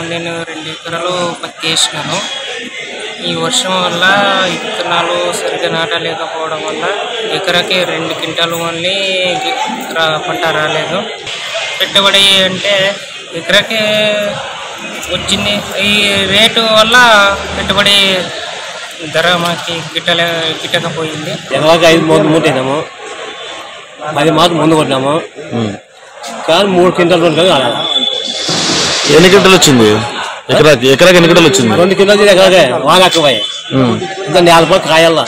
నేను 2 ఎకరాలు పత్తి వేసినాను. ఈ వర్షం వల్ల విత్తనాలు సరిగ్గా నాటలేకపోవడం వల్ల ఎకరాకి 2 క్వింటాలు ఓన్లీ పంట రాలేదు. పెట్టుబడి అంటే ఎకరాకి వచ్చింది. ఈ రేటు వల్ల పెట్టుబడి ధర మాకు గిట్టకపోయింది. ఎకరాకి 5 మూటేనాము, 10 మాకు ముందు కొట్టినాము, కానీ 3 క్వింటాలు ఎన్ని క్వింటాలు వచ్చింది? ఎకరాకి ఎన్ని క్వింటాలు వచ్చింది? 2 క్వింటాలు ఎకరాకే వానకపోయి ఇంకా 4 రూపాయలు కాయాల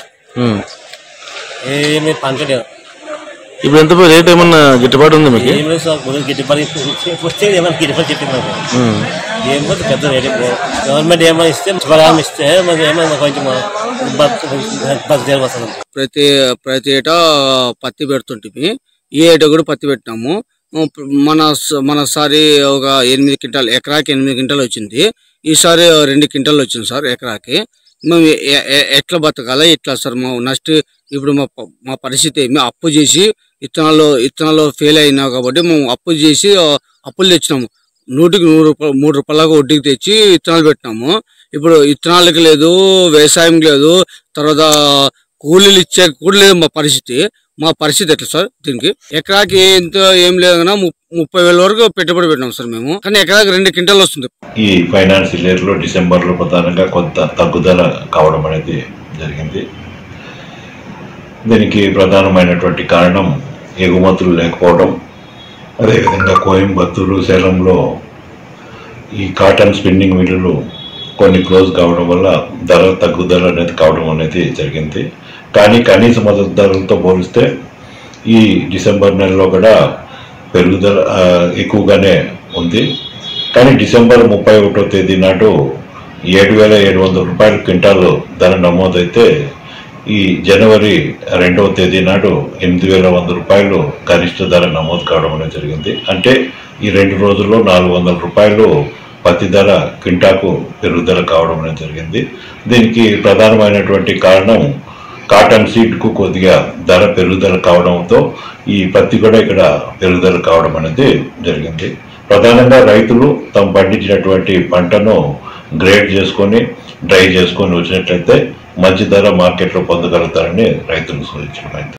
ఏమి పంట లేదు. ఇప్పుడు ఎంత రేట్ ఏమన్నా గిట్టుబాటు ఉంది మీకు? గిట్టుబాటు వస్తే ఏమైనా గిట్టుబాటు చెప్పింది మాకు ఏమో పెద్ద రేట్. గవర్నమెంట్ ఏమైనా ఇస్తే ఇస్తే మరి ఏమైనా కొంచెం ప్రతి ఏటా పత్తి పెడుతుంటే ఈ ఏటా కూడా పత్తి పెట్టినాము. మనసారి ఒక 8 క్వింటాలు, ఎకరాకి 8 క్వింటాలు వచ్చింది. ఈసారి 2 క్వింటాలు వచ్చింది సార్ ఎకరాకి. మేము ఎట్లా బతకాలా ఎట్లా సార్? ఇప్పుడు మా పరిస్థితి మేము అప్పు చేసి ఇత్తనాలు ఫెయిల్ అయినా కాబట్టి మేము అప్పు చేసి అప్పులు తెచ్చినాము. 100కి 3 రూపాయలకు వడ్డీకి తెచ్చి ఇత్తనాలు పెట్టినాము. ఇప్పుడు ఇత్తనాలకి లేదు, వ్యవసాయం లేదు, తర్వాత కూలీలు ఇచ్చే కూడా లేదు. మా పరిస్థితి ఎట్లా సార్? దీనికి ఎకరాకి ఏం లేదు కన్నా 30,000 వరకు పెట్టుబడి పెట్టినాం సార్ మేము, కానీ ఎకరాకి 2 క్వింటాలు వస్తుంది. ఈ ఫైనాన్షియల్ ఇయర్ లో డిసెంబర్ లో ప్రధానంగా కొంత తగ్గుదల కావడం అనేది జరిగింది. దీనికి ప్రధానమైనటువంటి కారణం ఎగుమతులు లేకపోవడం, అదేవిధంగా కోయంబత్తూరు, సేలంలో ఈ కాటన్ స్పిన్నింగ్ మిల్లులు కొన్ని క్లోజ్ కావడం వల్ల ధర తగ్గుదల అనేది కావడం అనేది జరిగింది. కానీ కనీస మద్దతు ధరలతో పోలిస్తే ఈ డిసెంబర్ నెలలో కూడా పెరుగుదల ఎక్కువగానే ఉంది. కానీ డిసెంబర్ 31వ తేదీ నాడు 7,700 రూపాయల క్వింటాలు ధర నమోదైతే ఈ జనవరి 2వ తేదీ నాడు 8,100 రూపాయలు గరిష్ట ధర నమోదు కావడం అనేది జరిగింది. అంటే ఈ 2 రోజుల్లో 400 రూపాయలు పత్తి ధర క్వింటాకు పెరుగుదల కావడం అనేది జరిగింది. దీనికి ప్రధానమైనటువంటి కారణం కాటన్ సీడ్కు కొద్దిగా ధర పెరుగుదల కావడంతో ఈ పత్తి కూడా ఇక్కడ పెరుగుదల కావడం అనేది జరిగింది. ప్రధానంగా రైతులు తాము పండించినటువంటి పంటను గ్రేడ్ చేసుకొని డ్రై చేసుకొని వచ్చినట్లయితే మంచి ధర మార్కెట్లో పొందగలుగుతారని రైతులు సూచించడం.